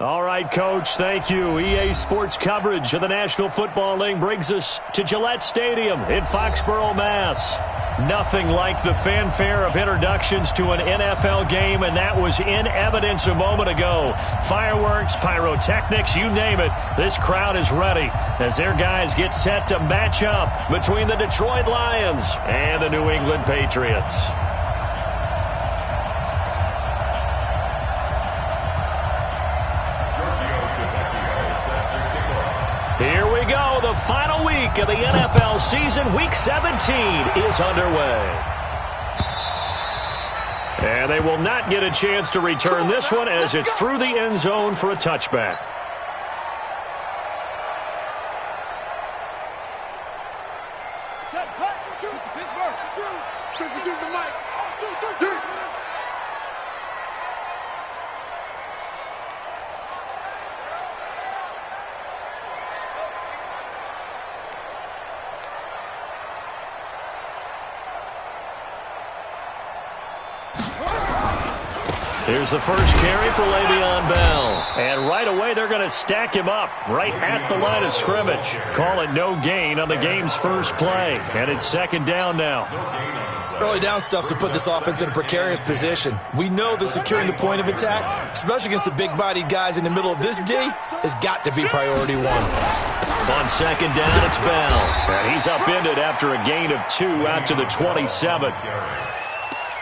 All right, Coach, thank you. EA Sports coverage of the National Football League brings us to Gillette Stadium in Foxborough, Mass. Nothing like the fanfare of introductions to an NFL game, and that was in evidence a moment ago. Fireworks, pyrotechnics, you name it. This crowd is ready as their guys get set to match up between the Detroit Lions and the New England Patriots. Here we go. The final week of the NFL season. Week 17 is underway. And they will not get a chance to return this one as it's through the end zone for a touchback. Here's the first carry for Le'Veon Bell. And right away, they're going to stack him up right at the line of scrimmage. Call it no gain on the game's first play. And it's second down now. Early down stuff's to put this offense in a precarious position. We know that securing the point of attack, especially against the big-bodied guys in the middle of this D, has got to be priority one. On second down, it's Bell. And he's upended after a gain of 2 out to the 27.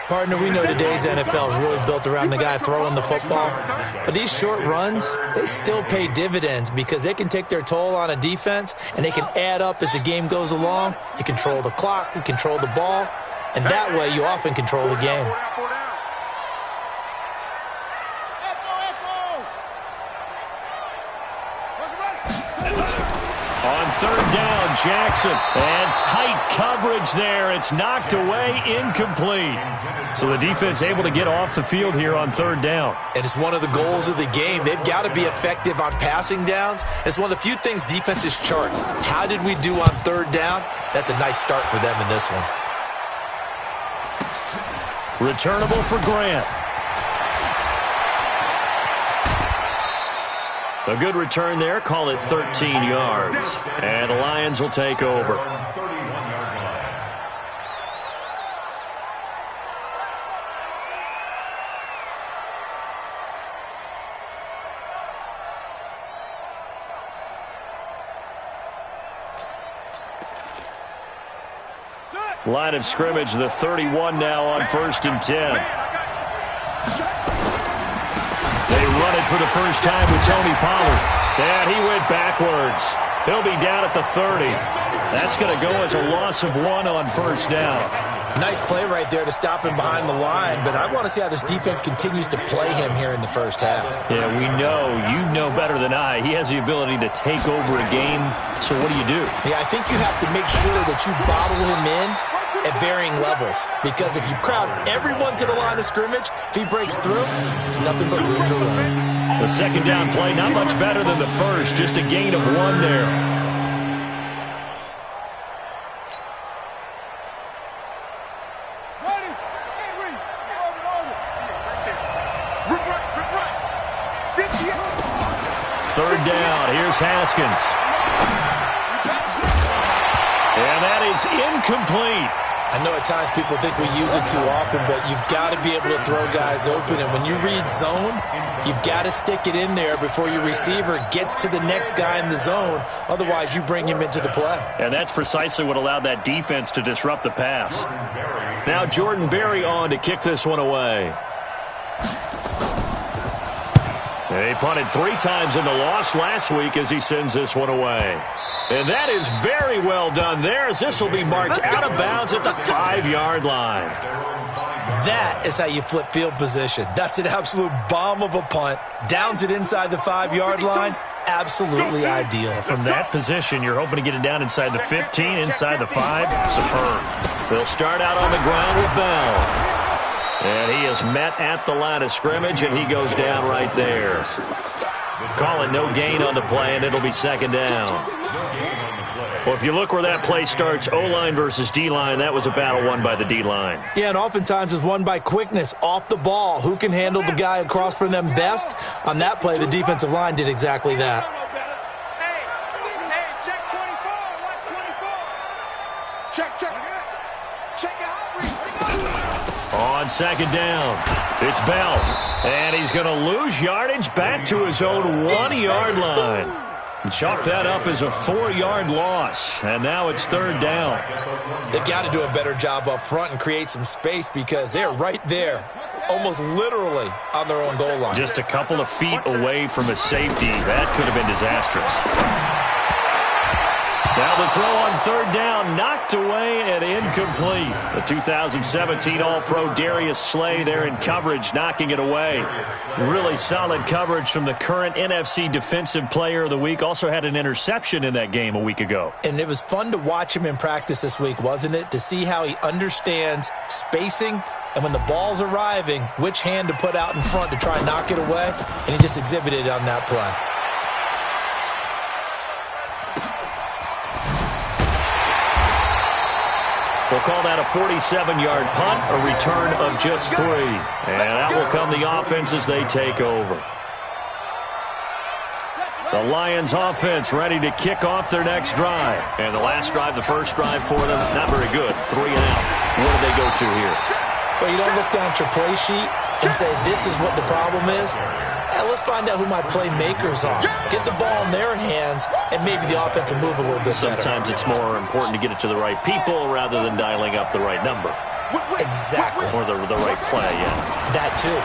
Partner, we know today's NFL is really built around the guy throwing the football. But these short runs, they still pay dividends because they can take their toll on a defense, and they can add up as the game goes along. You control the clock, you control the ball, and that way you often control the game. On third down, Jackson. And tight coverage there. It's knocked away, incomplete. So the defense able to get off the field here on third down. And it's one of the goals of the game. They've got to be effective on passing downs. It's one of the few things defenses chart. How did we do on third down? That's a nice start for them in this one. Returnable for Grant. A good return there. Call it 13 yards. And the Lions will take over. Line of scrimmage, the 31 now on 1st and 10. They run it for the first time with Tony Pollard. And he went backwards. He'll be down at the 30. That's going to go as a loss of 1 on first down. Nice play right there to stop him behind the line, but I want to see how this defense continues to play him here in the first half. Yeah, we know. You know better than I. He has the ability to take over a game. So what do? Yeah, I think you have to make sure that you bottle him in at varying levels, because if you crowd everyone to the line of scrimmage, if he breaks through, there's nothing but room to run. The second down play, not much better than the first, just a gain of 1 there. Third down, here's Haskins. And that is incomplete. I know at times people think we use it too often, but you've got to be able to throw guys open. And when you read zone, you've got to stick it in there before your receiver gets to the next guy in the zone. Otherwise, you bring him into the play. And that's precisely what allowed that defense to disrupt the pass. Now Jordan Berry on to kick this one away. They punted 3 times in the loss last week as he sends this one away. And that is very well done there, as this will be marked out of bounds at the 5-yard line. That is how you flip field position. That's an absolute bomb of a punt. Downs it inside the 5-yard line. Absolutely ideal. From that position, you're hoping to get it down inside the 15, inside the 5. Superb. They'll start out on the ground with Bell. And he is met at the line of scrimmage, and he goes down right there. Call it no gain on the play, and it'll be second down. Well, if you look where that play starts, O-line versus D-line, that was a battle won by the D-line. Yeah, and oftentimes it's won by quickness, off the ball. Who can handle the guy across from them best? On that play, the defensive line did exactly that. Hey, check 24. Watch 24. Check your hot read. On second down, it's Bell. And he's going to lose yardage back to his own 1-yard line. Chalk that up as a 4-yard loss, and now it's third down. They've got to do a better job up front and create some space because they're right there, almost literally on their own goal line. Just a couple of feet away from a safety. That could have been disastrous. Now the throw on third down, knocked away and incomplete. The 2017 All-Pro Darius Slay there in coverage, knocking it away. Really solid coverage from the current NFC Defensive Player of the Week. Also had an interception in that game a week ago. And it was fun to watch him in practice this week, wasn't it? To see how he understands spacing and when the ball's arriving, which hand to put out in front to try and knock it away. And he just exhibited it on that play. We'll call that a 47-yard punt, a return of just 3. And that will come the offense as they take over. The Lions offense ready to kick off their next drive. And the last drive, the first drive for them, not very good. 3 and out. What do they go to here? Well, you don't look down at your play sheet and say, this is what the problem is. Let's find out who my playmakers are. Get the ball in their hands, and maybe the offense will move a little bit better. Sometimes it's more important to get it to the right people rather than dialing up the right number. Exactly. Or the right play, yeah. That too.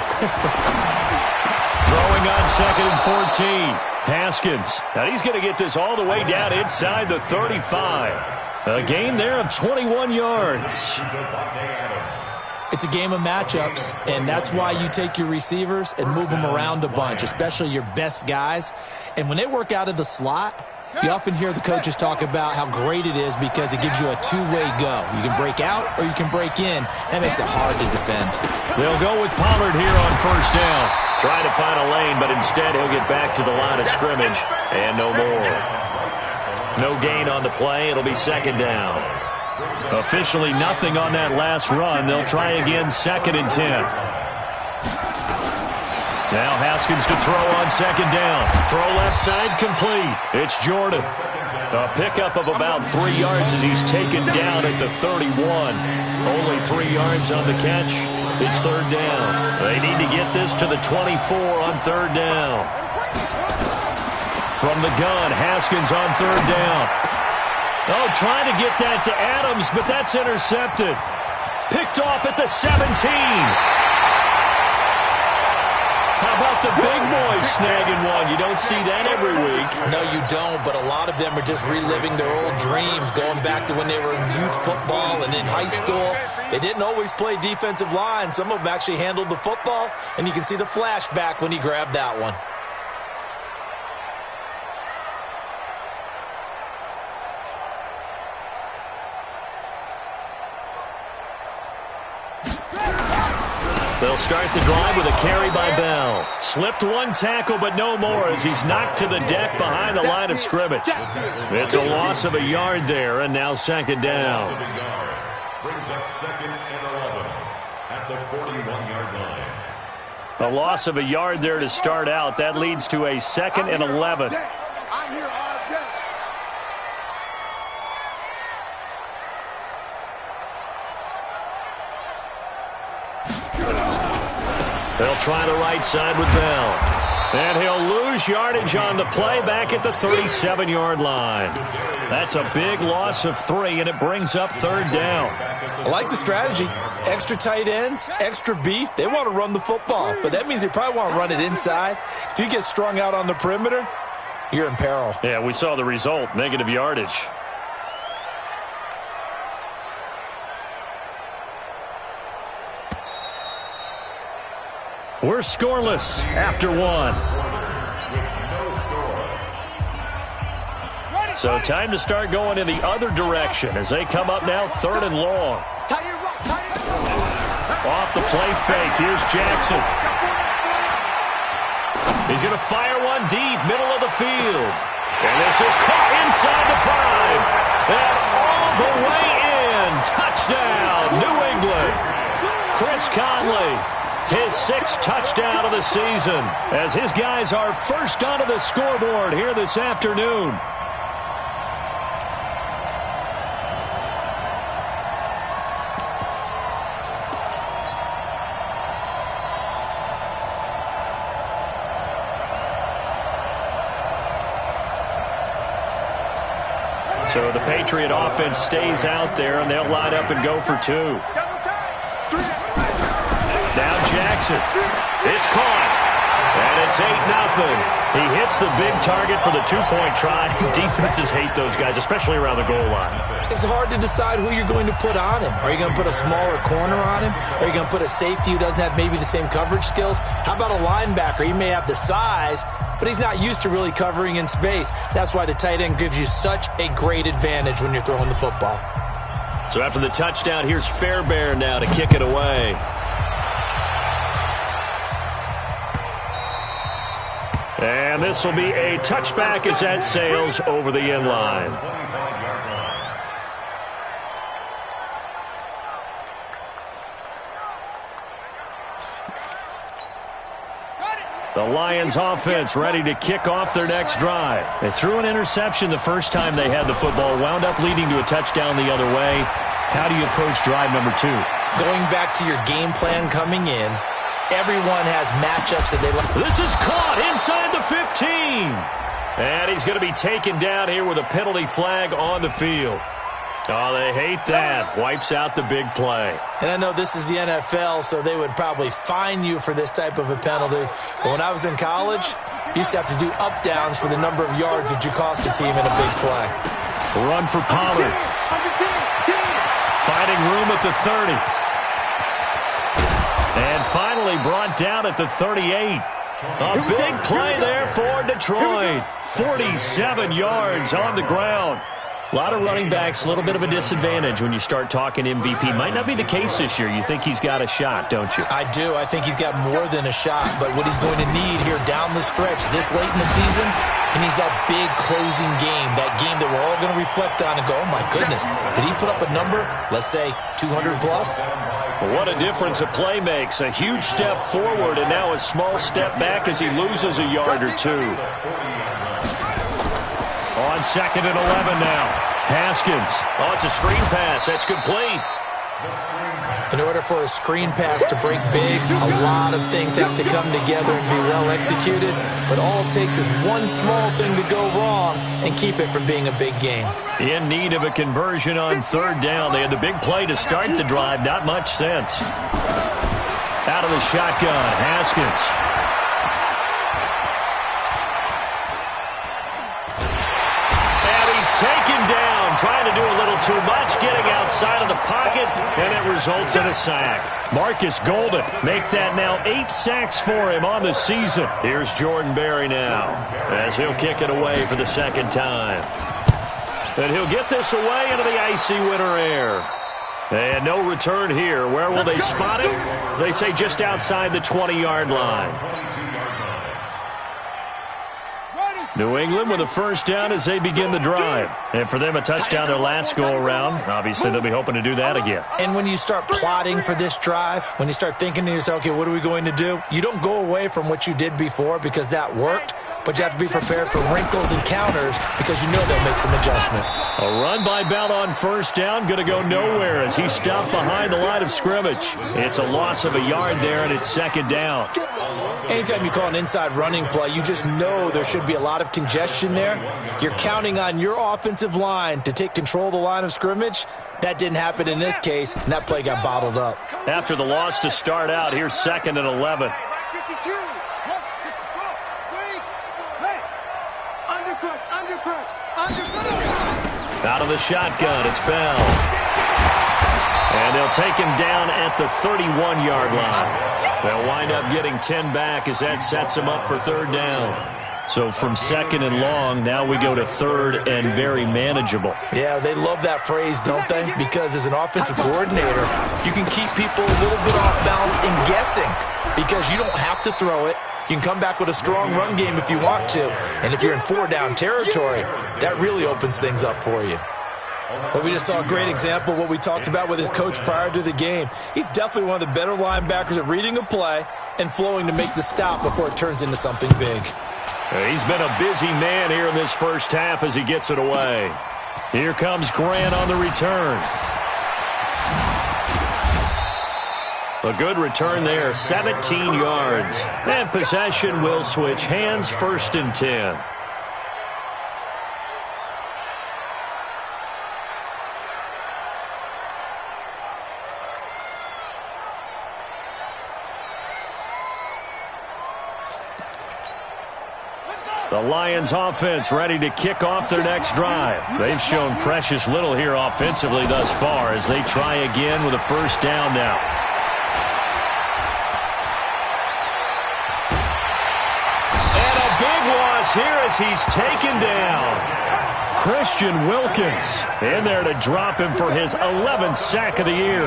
Throwing on second and 14. Haskins. Now he's going to get this all the way down inside the 35. A gain there of 21 yards. It's a game of matchups, and that's why you take your receivers and move them around a bunch, especially your best guys. And when they work out of the slot, you often hear the coaches talk about how great it is because it gives you a two-way go. You can break out or you can break in. That makes it hard to defend. They'll go with Pollard here on first down. Trying to find a lane, but instead he'll get back to the line of scrimmage, and no more. No gain on the play. It'll be second down. Officially nothing on that last run. They'll try again, second and 10. Now Haskins to throw on second down. Throw left side complete. It's Jordan. A pickup of about 3 yards as he's taken down at the 31. Only 3 yards on the catch. It's third down. They need to get this to the 24 on third down. From the gun, Haskins on third down. Oh, trying to get that to Adams, but that's intercepted. Picked off at the 17. How about the big boys snagging one? You don't see that every week. No, you don't, but a lot of them are just reliving their old dreams, going back to when they were in youth football and in high school. They didn't always play defensive line. Some of them actually handled the football, and you can see the flashback when he grabbed that one. They'll start the drive with a carry by Bell. Slipped one tackle, but no more as he's knocked to the deck behind the line of scrimmage. It's a loss of a yard there, and now second down. Brings up second and 11 at the 41-yard line. A loss of a yard there to start out. That leads to a second and 11. They'll try the right side with Bell. And he'll lose yardage on the play back at the 37-yard line. That's a big loss of 3, and it brings up third down. I like the strategy. Extra tight ends, extra beef. They want to run the football, but that means they probably want to run it inside. If you get strung out on the perimeter, you're in peril. Yeah, we saw the result, negative yardage. We're scoreless after 1. So time to start going in the other direction as they come up now third and long. Off the play fake. Here's Jackson. He's going to fire one deep, middle of the field. And this is caught inside the 5. And all the way in. Touchdown, New England. Chris Conley, his 6th touchdown of the season, as his guys are first onto the scoreboard here this afternoon. So the Patriot offense stays out there, and they'll line up and go for 2. Now Jackson. It's caught. And it's 8-0. He hits the big target for the 2-point try. Defenses hate those guys, especially around the goal line. It's hard to decide who you're going to put on him. Are you going to put a smaller corner on him? Are you going to put a safety who doesn't have maybe the same coverage skills? How about a linebacker? He may have the size, but he's not used to really covering in space. That's why the tight end gives you such a great advantage when you're throwing the football. So after the touchdown, here's Fairbairn now to kick it away. And this will be a touchback as that sails over the end line. The Lions offense ready to kick off their next drive. They threw an interception the first time they had the football, wound up leading to a touchdown the other way. How do you approach drive number 2? Going back to your game plan coming in, everyone has matchups that they like. This is caught inside the 15. And he's going to be taken down here with a penalty flag on the field. Oh, they hate that. Wipes out the big play. And I know this is the NFL, so they would probably fine you for this type of a penalty. But when I was in college, you used to have to do up-downs for the number of yards that you cost a team in a big play. Run for Pollard. Finding room at the 30. And finally brought down at the 38. A big play there for Detroit. 47 yards on the ground. A lot of running backs, a little bit of a disadvantage when you start talking MVP. Might not be the case this year. You think he's got a shot, don't you? I do. I think he's got more than a shot. But what he's going to need here down the stretch this late in the season, he needs that big closing game, that game that we're all going to reflect on and go, oh, my goodness, did he put up a number, let's say, 200 plus? What a difference a play makes. A huge step forward and now a small step back as he loses a yard or 2. On 2nd and 11 now. Haskins. Oh, it's a screen pass. That's complete. In order for a screen pass to break big, a lot of things have to come together and be well executed. But all it takes is one small thing to go wrong and keep it from being a big game. In need of a conversion on 3rd down. They had the big play to start the drive. Not much sense. Out of the shotgun. Haskins. Taken down, trying to do a little too much, getting outside of the pocket, and it results in a sack. Marcus Golden make that now 8 sacks for him on the season. Here's Jordan Berry now, as he'll kick it away for the 2nd time. And he'll get this away into the icy winter air. And no return here. Where will they spot him? They say just outside the 20-yard line. New England with a first down as they begin the drive. And for them, a touchdown their last go-around. Obviously, they'll be hoping to do that again. And when you start plotting for this drive, when you start thinking to yourself, okay, what are we going to do? You don't go away from what you did before because that worked, but you have to be prepared for wrinkles and counters because you know they'll make some adjustments. A run by Bell on first down, going to go nowhere as he stopped behind the line of scrimmage. It's a loss of a yard there, and it's 2nd down. Anytime you call an inside running play, you just know there should be a lot of congestion there. You're counting on your offensive line to take control of the line of scrimmage. That didn't happen in this case, and that play got bottled up. After the loss to start out, here's 2nd and 11. Out of the shotgun, it's Bell. And they'll take him down at the 31-yard line. They'll wind up getting 10 back as that sets him up for 3rd down. So from 2nd and long, now we go to 3rd and very manageable. Yeah, they love that phrase, don't they? Because as an offensive coordinator, you can keep people a little bit off balance and guessing because you don't have to throw it. You can come back with a strong run game if you want to. And if you're in 4-down territory, that really opens things up for you. Well, we just saw a great example of what we talked about with his coach prior to the game. He's definitely one of the better linebackers at reading a play and flowing to make the stop before it turns into something big. He's been a busy man here in this first half as he gets it away. Here comes Grant on the return. A good return there, 17 yards. And possession will switch hands, 1st and 10. The Lions offense ready to kick off their next drive. They've shown precious little here offensively thus far as they try again with a 1st down now. And a big loss here as he's taken down. Christian Wilkins in there to drop him for his 11th sack of the year.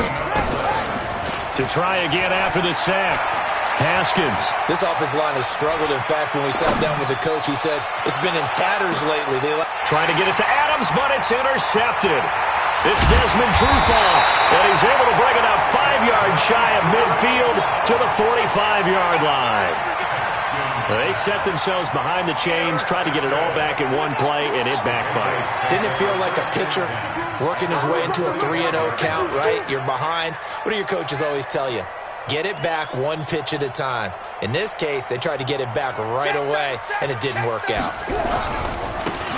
To try again after the sack. Haskins. This offensive line has struggled. In fact, when we sat down with the coach, he said it's been in tatters lately. Trying to get it to Adams, but it's intercepted. It's Desmond Trufant, and he's able to bring it up 5 yards shy of midfield to the 45-yard line. They set themselves behind the chains, tried to get it all back in one play, and it backfired. Didn't it feel like a pitcher working his way into a 3-0 count, right? You're behind. What do your coaches always tell you? Get it back one pitch at a time. In this case, they tried to get it back right away, and it didn't work out.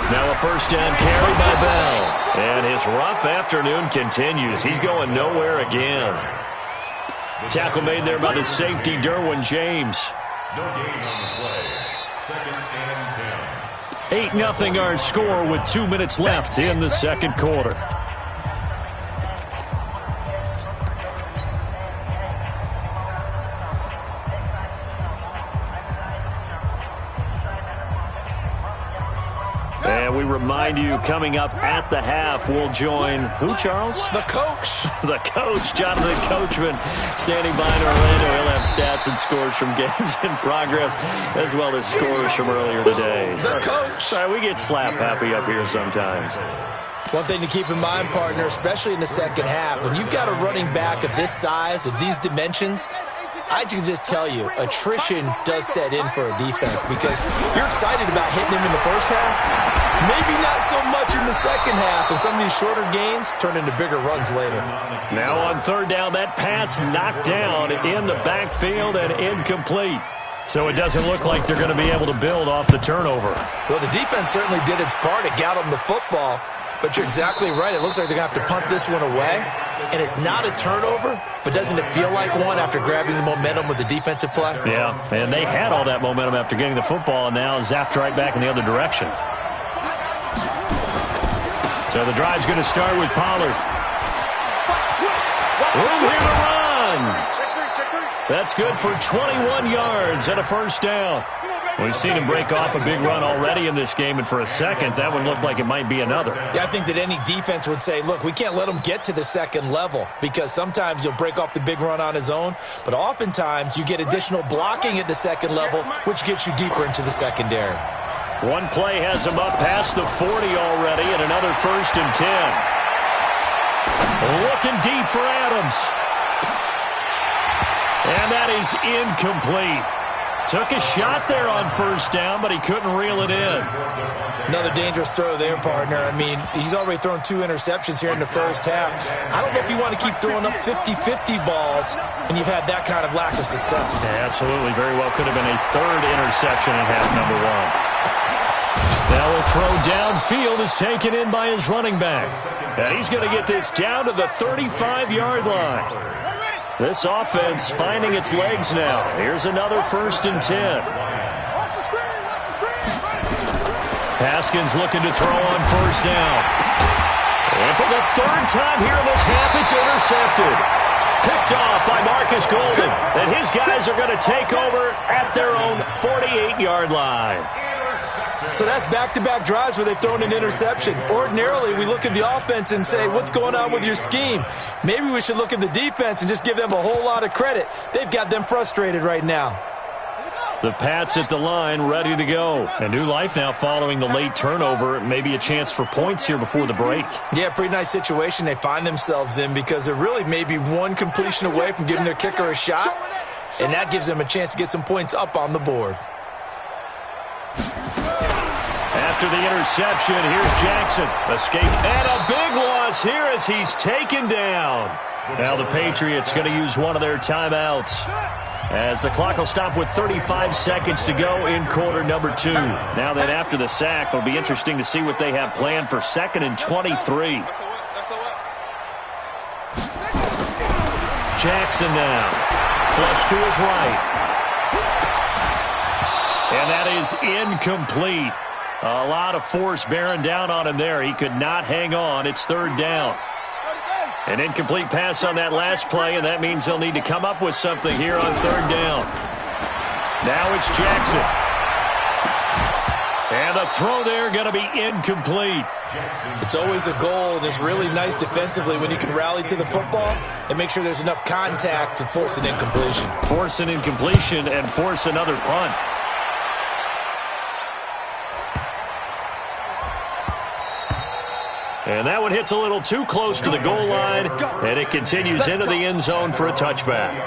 Now a 1st down carry by Bell. And his rough afternoon continues. He's going nowhere again. Tackle made there by the safety, Derwin James. No gain on the play. 2nd and 10. 8-0 our score with 2 minutes left in the 2nd quarter. And we remind you, coming up at the half, we'll join who, Charles? The coach. The coach, Jonathan Coachman, standing by in Orlando. He'll have stats and scores from games in progress, as well as scores from earlier today. The coach. Sorry, we get slap happy up here sometimes. One thing to keep in mind, partner, especially in the 2nd half, when you've got a running back of this size, of these dimensions, I can just tell you, attrition does set in for a defense because you're excited about hitting him in the 1st half. Maybe not so much in the 2nd half, and some of these shorter gains turn into bigger runs later. Now on 3rd down, that pass knocked down in the backfield and incomplete. So it doesn't look like they're going to be able to build off the turnover. Well, the defense certainly did its part. It got them the football. But you're exactly right. It looks like they're going to have to punt this one away. And it's not a turnover, but doesn't it feel like one after grabbing the momentum with the defensive play? Yeah, and they had all that momentum after getting the football and now zapped right back in the other direction. So the drive's going to start with Pollard. Room here to run. That's good for 21 yards and a 1st down. We've seen him break off a big run already in this game, and for a second, that one looked like it might be another. Yeah, I think that any defense would say, look, we can't let him get to the 2nd level because sometimes he'll break off the big run on his own, but oftentimes you get additional blocking at the 2nd level, which gets you deeper into the secondary. One play has him up past the 40 already, and another 1st and 10. Looking deep for Adams. And that is incomplete. Took a shot there on 1st down, but he couldn't reel it in. Another dangerous throw there, partner. I mean, he's already thrown 2 interceptions here in the 1st half. I don't know if you want to keep throwing up 50-50 balls and you've had that kind of lack of success. Yeah, absolutely. Very well could have been a 3rd interception in half number 1. Now a throw downfield is taken in by his running back. And he's going to get this down to the 35-yard line. This offense finding its legs now. Here's another 1st and 10. Haskins looking to throw on 1st down. And for the 3rd time here in this half, it's intercepted. Picked off by Marcus Golden. And his guys are going to take over at their own 48-yard line. So that's back-to-back drives where they've thrown an interception. Ordinarily, we look at the offense and say, what's going on with your scheme? Maybe we should look at the defense and just give them a whole lot of credit. They've got them frustrated right now. The Pats at the line, ready to go. A new life now following the late turnover. Maybe a chance for points here before the break. Yeah, pretty nice situation they find themselves in because they're really maybe one completion away from giving their kicker a shot, and that gives them a chance to get some points up on the board. After the interception, here's Jackson. Escape and a big loss here as he's taken down. Now the Patriots going to use one of their timeouts, as the clock will stop with 35 seconds to go in quarter number 2. Now that after the sack, it'll be interesting to see what they have planned for 2nd and 23. Jackson now. Flush to his right. And that is incomplete. A lot of force bearing down on him there. He could not hang on. It's 3rd down. An incomplete pass on that last play, and that means they'll need to come up with something here on 3rd down. Now it's Jackson. And the throw there going to be incomplete. It's always a goal, and it's really nice defensively when you can rally to the football and make sure there's enough contact to force an incompletion. Force an incompletion and force another punt. And that one hits a little too close to the goal line, and it continues into the end zone for a touchback.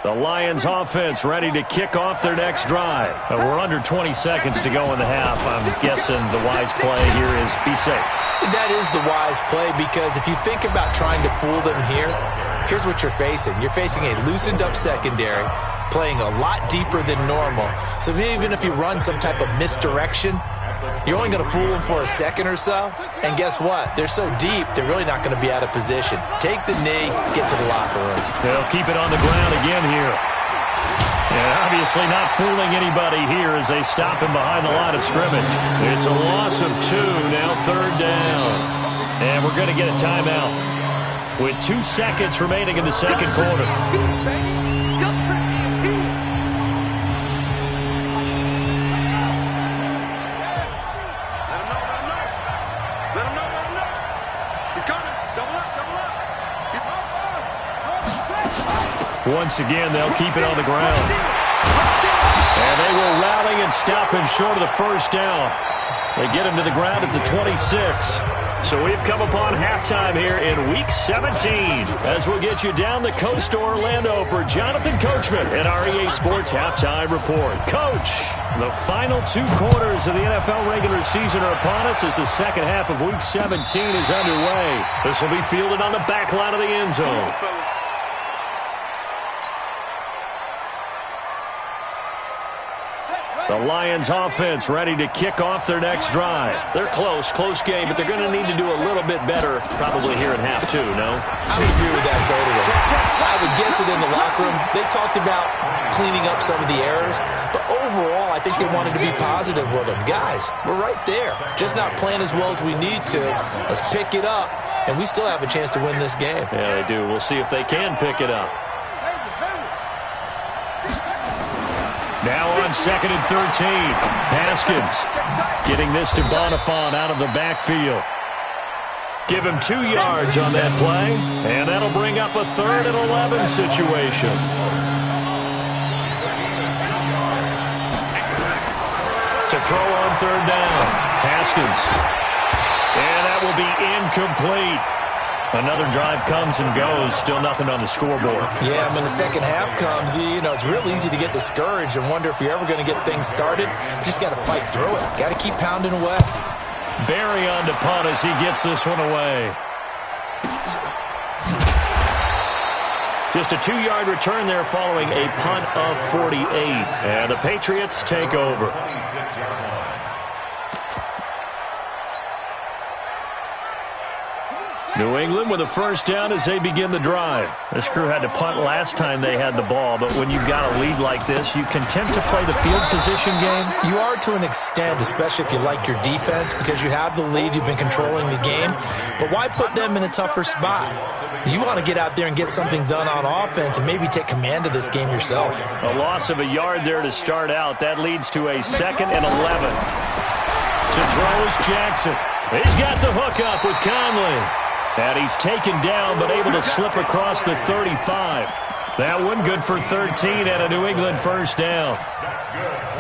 The Lions offense ready to kick off their next drive. We're under 20 seconds to go in the half. I'm guessing the wise play here is be safe. That is the wise play, because if you think about trying to fool them here, here's what you're facing. You're facing a loosened up secondary, playing a lot deeper than normal. So even if you run some type of misdirection, you're only going to fool them for a second or so. And guess what? They're so deep, they're really not going to be out of position. Take the knee, get to the locker room. They'll keep it on the ground again here. And obviously not fooling anybody here as they stop him behind the line of scrimmage. It's a loss of 2, now 3rd down. And we're going to get a timeout with 2 seconds remaining in the second quarter. Once again, they'll keep it on the ground. And they will rally and stop him short of the 1st down. They get him to the ground at the 26. So we've come upon halftime here in Week 17, as we'll get you down the coast to Orlando for Jonathan Coachman and our EA Sports Halftime Report. Coach, the final 2 quarters of the NFL regular season are upon us as the second half of Week 17 is underway. This will be fielded on the back line of the end zone. The Lions offense ready to kick off their next drive. They're close game, but they're going to need to do a little bit better probably here in half 2, no? I would agree with that totally. I would guess it in the locker room. They talked about cleaning up some of the errors, but overall I think they wanted to be positive with them. Guys, we're right there. Just not playing as well as we need to. Let's pick it up, and we still have a chance to win this game. Yeah, they do. We'll see if they can pick it up. Now on 2nd and 13, Haskins getting this to Bonifant out of the backfield. Give him 2 yards on that play, and that'll bring up a 3rd and 11 situation. To throw on 3rd down, Haskins. And that will be incomplete. Another drive comes and goes. Still nothing on the scoreboard. Yeah, when the second half comes, you know, it's real easy to get discouraged and wonder if you're ever going to get things started. You just got to fight through it. Got to keep pounding away. Barry on to punt as he gets this one away. Just a 2-yard return there following a punt of 48. And the Patriots take over. New England with a 1st down as they begin the drive. This crew had to punt last time they had the ball, but when you've got a lead like this, you can tend to play the field position game. You are to an extent, especially if you like your defense, because you have the lead, you've been controlling the game. But why put them in a tougher spot? You want to get out there and get something done on offense and maybe take command of this game yourself. A loss of a yard there to start out. That leads to a 2nd and 11. To throw is Jackson. He's got the hook up with Conley. And he's taken down but able to slip across the 35. That one good for 13 and a New England first down.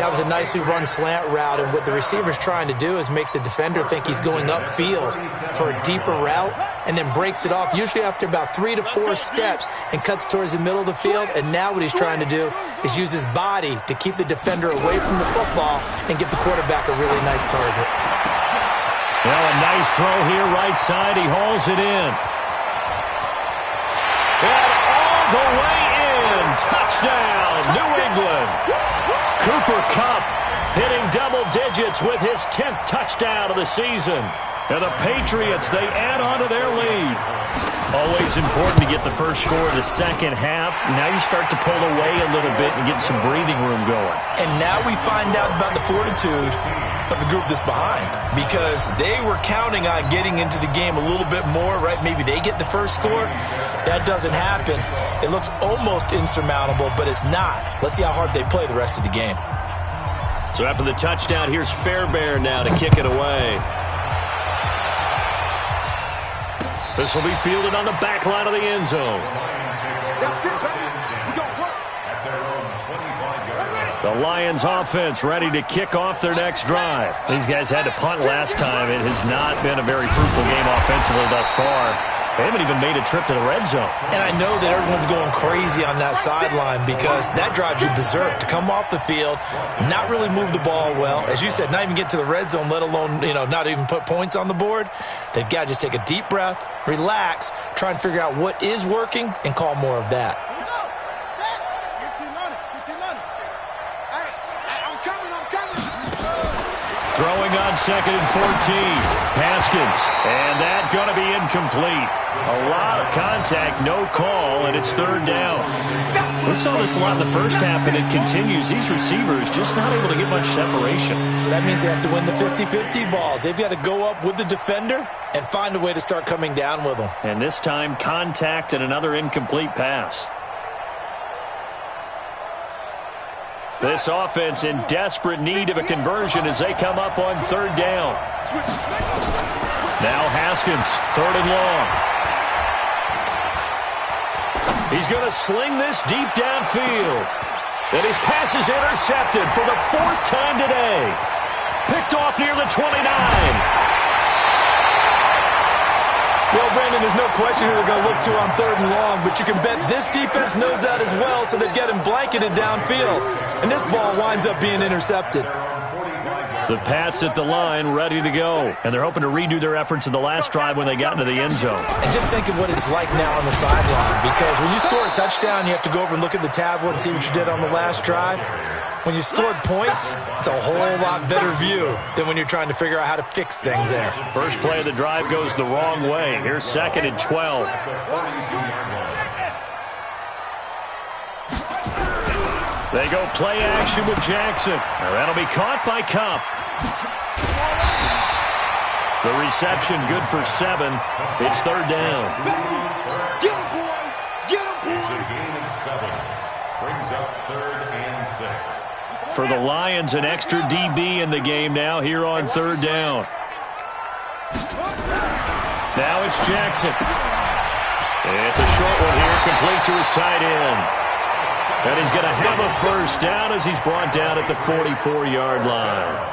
That was a nicely run slant route, and what the receiver's trying to do is make the defender think he's going upfield for a deeper route and then breaks it off, usually after about 3 to 4 steps, and cuts towards the middle of the field. And now what he's trying to do is use his body to keep the defender away from the football and give the quarterback a really nice target. Well, a nice throw here, right side. He hauls it in. And all the way in. Touchdown, New England. Cooper Kupp hitting double digits with his 10th touchdown of the season. And the Patriots, they add on to their lead. Always important to get the first score of the second half. Now you start to pull away a little bit and get some breathing room going. And now we find out about the fortitude of the group that's behind, because they were counting on getting into the game a little bit more, right? Maybe they get the first score. That doesn't happen. It looks almost insurmountable, but it's not. Let's see how hard they play the rest of the game. So after the touchdown, here's Fairbairn now to kick it away. This will be fielded on the back line of the end zone. The Lions offense ready to kick off their next drive. These guys had to punt last time. It has not been a very fruitful game offensively thus far. They haven't even made a trip to the red zone. And I know that everyone's going crazy on that sideline because that drives you berserk to come off the field, not really move the ball well. As you said, not even get to the red zone, let alone, not even put points on the board. They've got to just take a deep breath, relax, try and figure out what is working, and call more of that. Throwing on 2nd and 14. Haskins. And that going to be incomplete. A lot of contact, no call, and it's 3rd down. We saw this a lot in the first half, and it continues. These receivers just not able to get much separation. So that means they have to win the 50-50 balls. They've got to go up with the defender and find a way to start coming down with them. And this time, contact and another incomplete pass. This offense in desperate need of a conversion as they come up on 3rd down. Now Haskins, 3rd and long. He's going to sling this deep downfield. And his pass is intercepted for the 4th time today. Picked off near the 29. Well, Brandon, there's no question who they're going to look to on 3rd and long, but you can bet this defense knows that as well, so they're getting blanketed downfield. And this ball winds up being intercepted. The Pats at the line ready to go. And they're hoping to redo their efforts in the last drive when they got into the end zone. And just think of what it's like now on the sideline, because when you score a touchdown, you have to go over and look at the tablet and see what you did on the last drive. When you scored points, it's a whole lot better view than when you're trying to figure out how to fix things there. First play of the drive goes the wrong way. Here's 2nd and 12. They go play action with Jackson. That'll be caught by Kupp. The reception good for 7. It's 3rd down. Get him, boy! Get him, boy! It's a gain of 7. Brings up 3rd and 6. For the Lions, an extra DB in the game now here on 3rd down. Now it's Jackson. It's a short one here, complete to his tight end. And he's going to have a first down as he's brought down at the 44-yard line.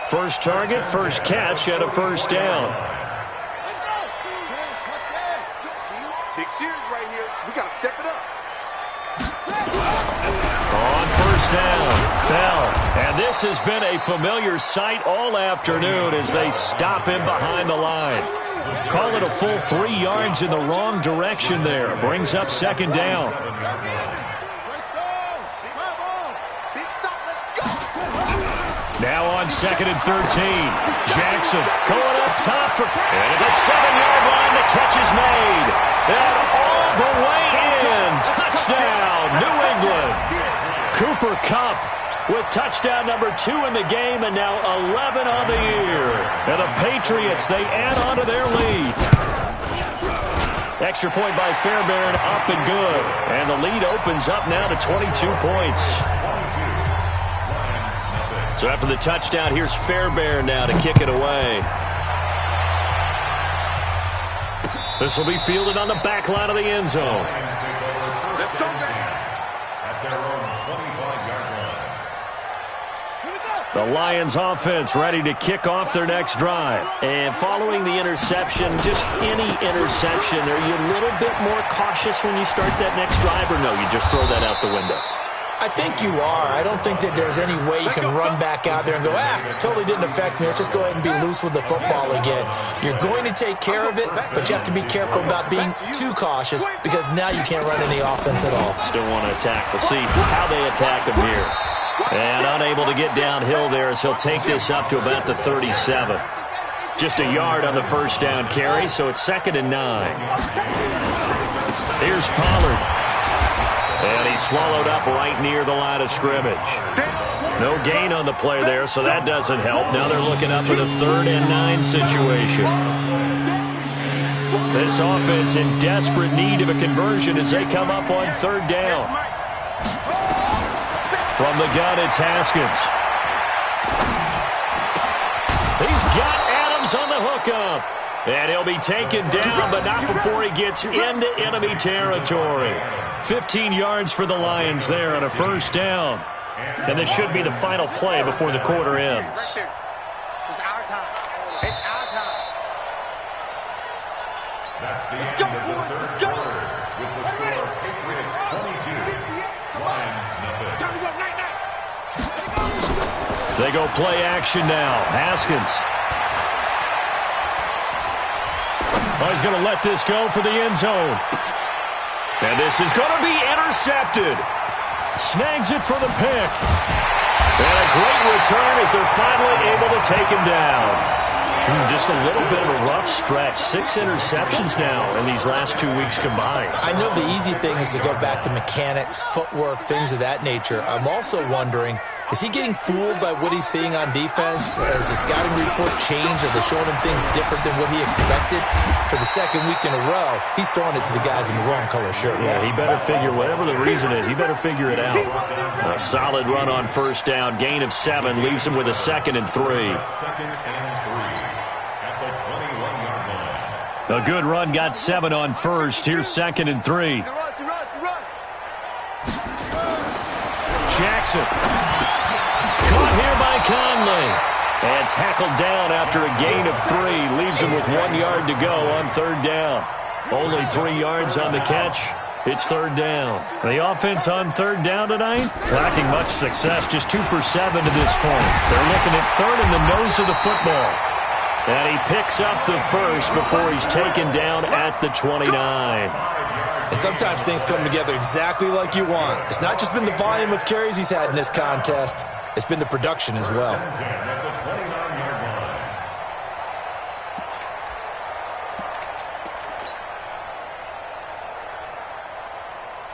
First target, first catch, and a first down. Let's go! Big series right here. We got to step it up. On first down, Bell. And this has been a familiar sight all afternoon as they stop him behind the line. Call it a full 3 yards in the wrong direction there. Brings up 2nd down. Now on 2nd and 13. Jackson going up top for... And at the 7-yard line, the catch is made. And all the way in. Touchdown, New England. Cooper Kupp with touchdown number 2 in the game, and now 11 on the year. And the Patriots, they add on to their lead. Extra point by Fairbairn, up and good. And the lead opens up now to 22 points. So after the touchdown, here's Fairbairn now to kick it away. This will be fielded on the back line of the end zone. Let's go! The Lions offense ready to kick off their next drive. And following the interception, just any interception, are you a little bit more cautious when you start that next drive, or no, you just throw that out the window? I think you are. I don't think that there's any way you can run back out there and go, totally didn't affect me. Let's just go ahead and be loose with the football again. You're going to take care of it, but you have to be careful about being too cautious because now you can't run any offense at all. Still want to attack. We'll see how they attack him here. And unable to get downhill there as he'll take this up to about the 37. Just a yard on the first down carry, so it's 2nd and 9. Here's Pollard. And he's swallowed up right near the line of scrimmage. No gain on the play there, so that doesn't help. Now they're looking up at a 3rd and 9 situation. This offense in desperate need of a conversion as they come up on 3rd down. From the gun, it's Haskins. He's got Adams on the hookup. And he'll be taken down, but not before he gets into enemy territory. 15 yards for the Lions there on a 1st down. And this should be the final play before the quarter ends. It's our time. It's our time. That's the end of the third quarter. With the score, Patriots 22, Lions nothing. Time to go, night. They go play action now. Haskins. Oh, he's going to let this go for the end zone. And this is going to be intercepted. Snags it for the pick. And a great return as they're finally able to take him down. Just a little bit of a rough stretch. 6 interceptions now in these last 2 weeks combined. I know the easy thing is to go back to mechanics, footwork, things of that nature. I'm also wondering, is he getting fooled by what he's seeing on defense? Has the scouting report changed? Are they showing him things different than what he expected? For the 2nd week in a row, he's throwing it to the guys in the wrong color shirts. Yeah, he better figure, whatever the reason is, he better figure it out. A solid run on 1st down. Gain of 7 leaves him with a 2nd and 3. 2nd and 3 at the 21-yard line. A good run got 7 on 1st. Here's 2nd and 3. Jackson. Caught here by Conley. And tackled down after a gain of 3. Leaves him with 1 yard to go on 3rd down. Only 3 yards on the catch. It's 3rd down. The offense on 3rd down tonight, lacking much success. Just 2 for 7 to this point. They're looking at 3rd in the nose of the football. And he picks up the first before he's taken down at the 29. And sometimes things come together exactly like you want. It's not just been the volume of carries he's had in this contest. It's been the production as well.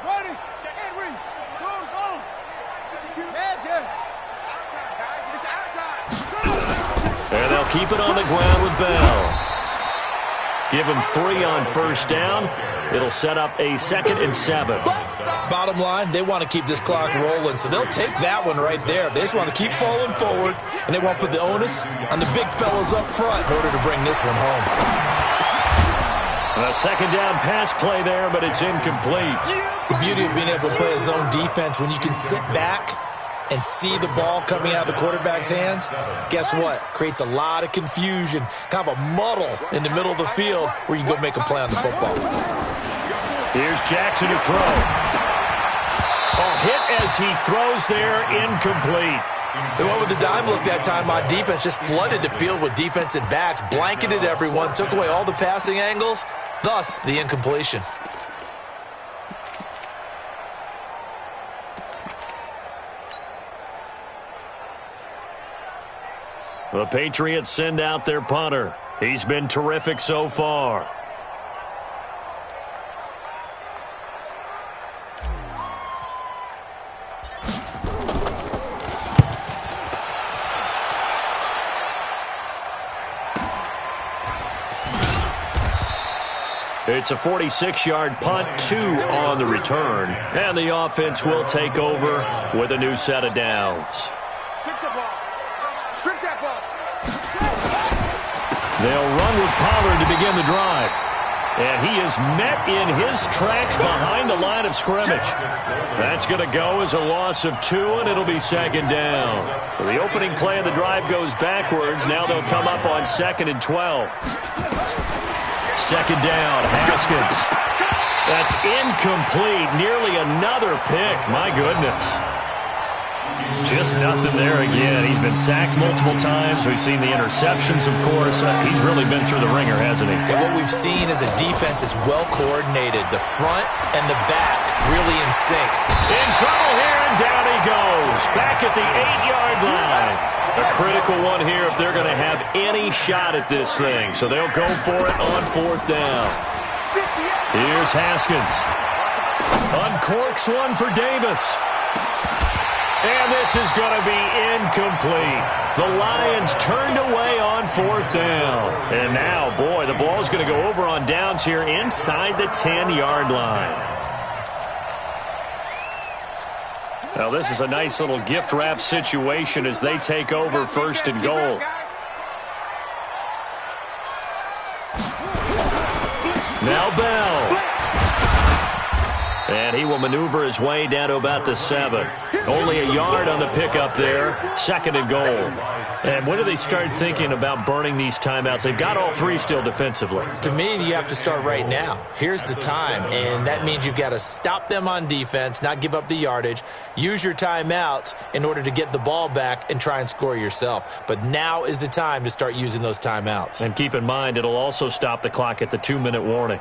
Ready? Check in, Reed. Go. Heads here. It's our time, guys. It's our time. And they'll keep it on the ground with Bell. Give him 3 on 1st down. It'll set up a 2nd and 7. Bottom line, they want to keep this clock rolling, so they'll take that one right there. They just want to keep falling forward, and they won't put the onus on the big fellas up front in order to bring this one home. A 2nd down pass play there, but it's incomplete. The beauty of being able to play a zone defense, when you can sit back and see the ball coming out of the quarterback's hands, guess what? Creates a lot of confusion, kind of a muddle in the middle of the field where you can go make a play on the football. Here's Jackson to throw. Hit as he throws there, incomplete. They went with the dime look that time on defense, just flooded the field with defensive backs, blanketed everyone, took away all the passing angles, thus the incompletion. The Patriots send out their punter. He's been terrific so far. It's a 46-yard punt, 2 on the return, and the offense will take over with a new set of downs. Strip the ball. Strip that ball. They'll run with Pollard to begin the drive. And he is met in his tracks behind the line of scrimmage. That's going to go as a loss of 2, and it'll be second down. So the opening play of the drive goes backwards. Now they'll come up on 2nd and 12. Second down, Haskins. That's incomplete. Nearly another pick. My goodness. Just nothing there again. He's been sacked multiple times. We've seen the interceptions, of course. He's really been through the ringer, hasn't he? And what we've seen is a defense that's well coordinated. The front and the back really in sync. In trouble here, and down he goes. Back at the 8-yard line. A critical one here if they're going to have any shot at this thing. So they'll go for it on 4th down. Here's Haskins. Uncorks one for Davis. And this is going to be incomplete. The Lions turned away on 4th down. And now, boy, the ball's going to go over on downs here inside the 10-yard line. Now, this is a nice little gift wrap situation as they take over 1st and goal. Now Bell. And he will maneuver his way down to about the 7. Only a yard on the pickup there. 2nd and goal. And when do they start thinking about burning these timeouts? They've got all 3 still defensively. To me, you have to start right now. Here's the time, and that means you've got to stop them on defense, not give up the yardage, use your timeouts in order to get the ball back and try and score yourself. But now is the time to start using those timeouts. And keep in mind, it'll also stop the clock at the 2-minute warning.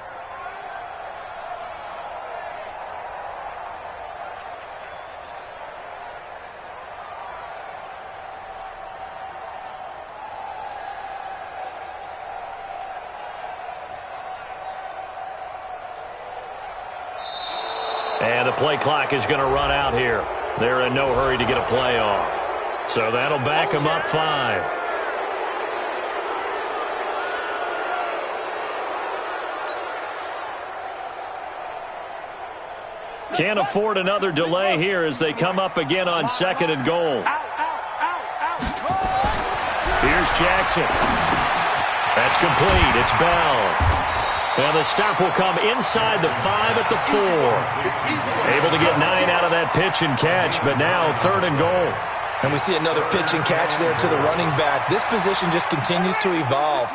And the play clock is going to run out here. They're in no hurry to get a play off. So that'll back them up 5. Can't afford another delay here as they come up again on 2nd and goal. Here's Jackson. That's complete. It's Bell. And the stop will come inside the 5 at the 4. Able to get 9 out of that pitch and catch, but now 3rd and goal. And we see another pitch and catch there to the running back. This position just continues to evolve.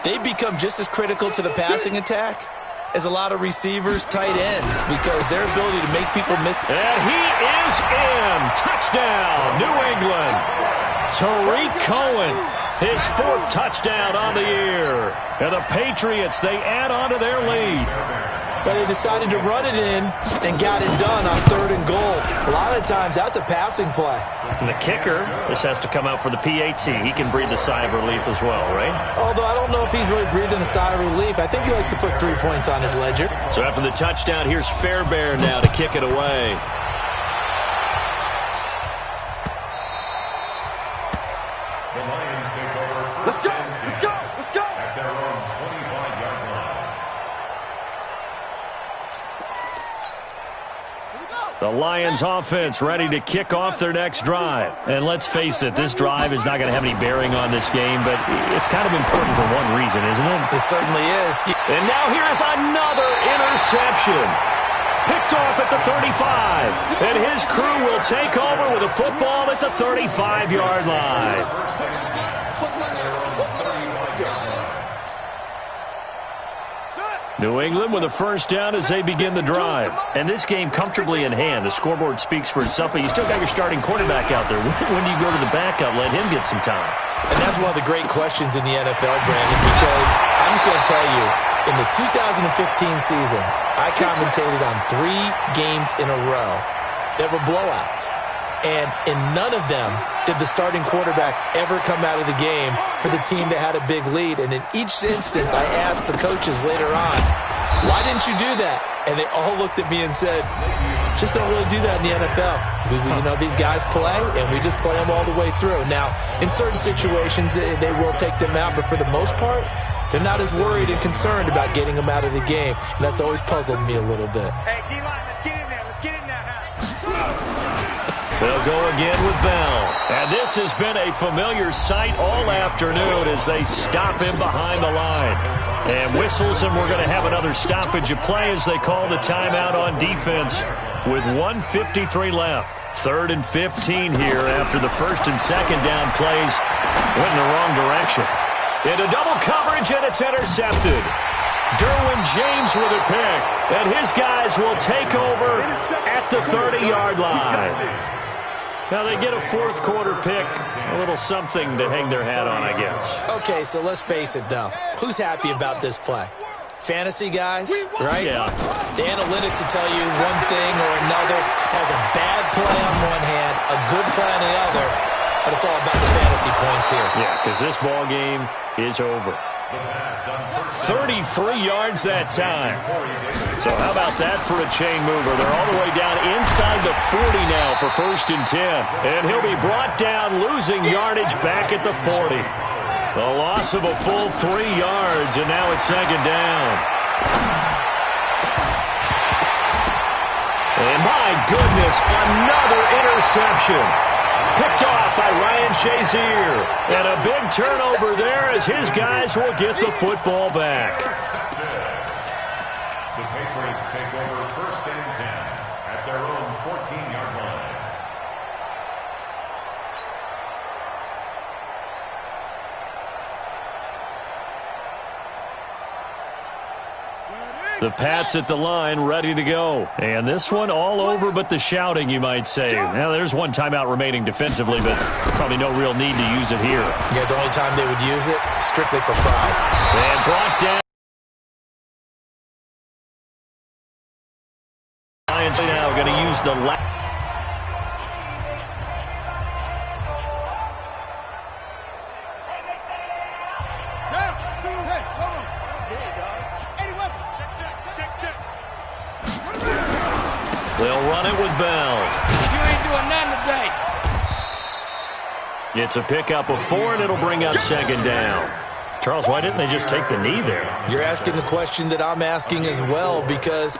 They become just as critical to the passing attack as a lot of receivers, tight ends, because their ability to make people miss. And he is in. Touchdown, New England. Tariq Cohen. His 4th touchdown on the year. And the Patriots, they add on to their lead. But they decided to run it in and got it done on 3rd and goal. A lot of times, that's a passing play. And the kicker, this has to come out for the PAT. He can breathe a sigh of relief as well, right? Although I don't know if he's really breathing a sigh of relief. I think he likes to put 3 points on his ledger. So after the touchdown, here's Fairbairn now to kick it away. The Lions offense ready to kick off their next drive. And let's face it, this drive is not going to have any bearing on this game, but it's kind of important for one reason, isn't it? It certainly is. And now here's another interception. Picked off at the 35. And his crew will take over with a football at the 35-yard line. New England with a first down as they begin the drive. And this game comfortably in hand. The scoreboard speaks for itself, but you still got your starting quarterback out there. When do you go to the backup? Let him get some time. And that's one of the great questions in the NFL, Brandon, because I'm just going to tell you, in the 2015 season, I commentated on 3 games in a row that were blowouts. And in none of them did the starting quarterback ever come out of the game for the team that had a big lead. And in each instance, I asked the coaches later on, why didn't you do that? And they all looked at me and said, just don't really do that in the NFL. These guys play, and we just play them all the way through. Now, in certain situations, they will take them out, but for the most part, they're not as worried and concerned about getting them out of the game. And that's always puzzled me a little bit. Hey, D-line, let's get in there. Let's get in there now. They'll go again with Bell. And this has been a familiar sight all afternoon as they stop him behind the line. And whistles, and we're going to have another stoppage of play as they call the timeout on defense with 1:53 left. 3rd and 15 here after the first and second down plays went in the wrong direction. Into double coverage, and it's intercepted. Derwin James with a pick, and his guys will take over at the 30-yard line. Now they get a fourth-quarter pick, a little something to hang their hat on, I guess. Okay, so let's face it, though. Who's happy about this play? Fantasy guys, right? Yeah. The analytics will tell you one thing or another. Has a bad play on one hand, a good play on the other, but it's all about the fantasy points here. Yeah, because this ball game is over. 33 yards that time. So how about that for a chain mover? They're all the way down inside the 40 now for 1st and 10. And he'll be brought down, losing yardage back at the 40. The loss of a full 3 yards, and now it's 2nd down. And my goodness, another interception. Picked off by Ryan Shazier. And a big turnover there as his guys will get the football back. The Patriots take over 1st and 10 at their own 14-yard line. The Pats at the line, ready to go. And this one all over but the shouting, you might say. Now, there's one timeout remaining defensively, but probably no real need to use it here. Yeah, the only time they would use it, strictly for pride. And brought down. Lions now going to use the left. They'll run it with Bell. You ain't doing nothing today. It's a pickup of 4, and it'll bring up 2nd down. Charles, why didn't they just take the knee there? You're asking the question that I'm asking as well, because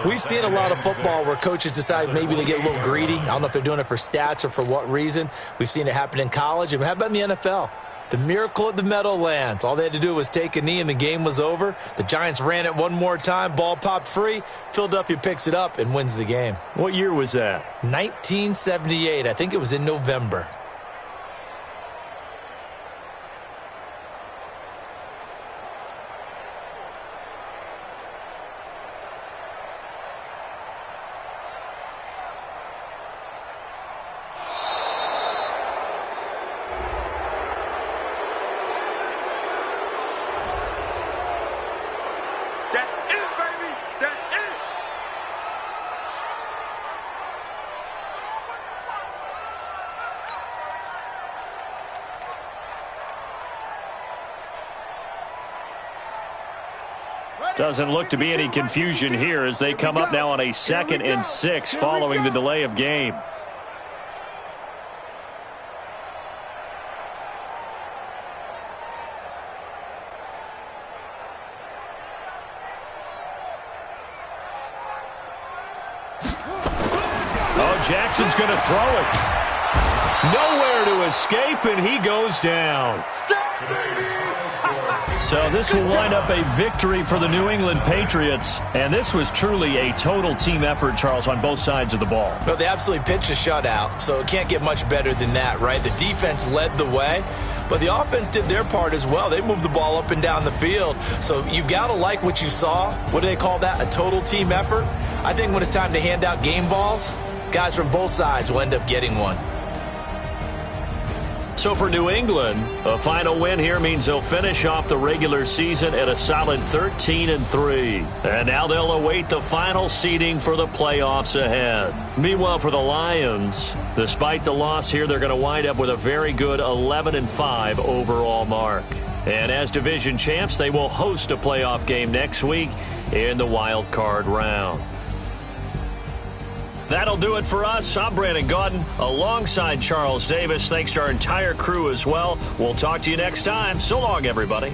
we've seen a lot of football where coaches decide maybe they get a little greedy. I don't know if they're doing it for stats or for what reason. We've seen it happen in college. And how about in the NFL? The miracle of the Meadowlands. All they had to do was take a knee and the game was over. The Giants ran it one more time. Ball popped free. Philadelphia picks it up and wins the game. What year was that? 1978. I think it was in November. Doesn't look to be any confusion here as they come up now on a 2nd and 6 following the delay of game. Oh, Jackson's going to throw it. Nowhere to escape, and he goes down. So this will wind up a victory for the New England Patriots. And this was truly a total team effort, Charles, on both sides of the ball. Well, they absolutely pitched a shutout, so it can't get much better than that, right? The defense led the way, but the offense did their part as well. They moved the ball up and down the field. So you've got to like what you saw. What do they call that? A total team effort? I think when it's time to hand out game balls, guys from both sides will end up getting one. So for New England, a final win here means they'll finish off the regular season at a solid 13-3. And now they'll await the final seeding for the playoffs ahead. Meanwhile, for the Lions, despite the loss here, they're going to wind up with a very good 11-5 overall mark. And as division champs, they will host a playoff game next week in the wild card round. That'll do it for us. I'm Brandon Gaudin alongside Charles Davis. Thanks to our entire crew as well. We'll talk to you next time. So long, everybody.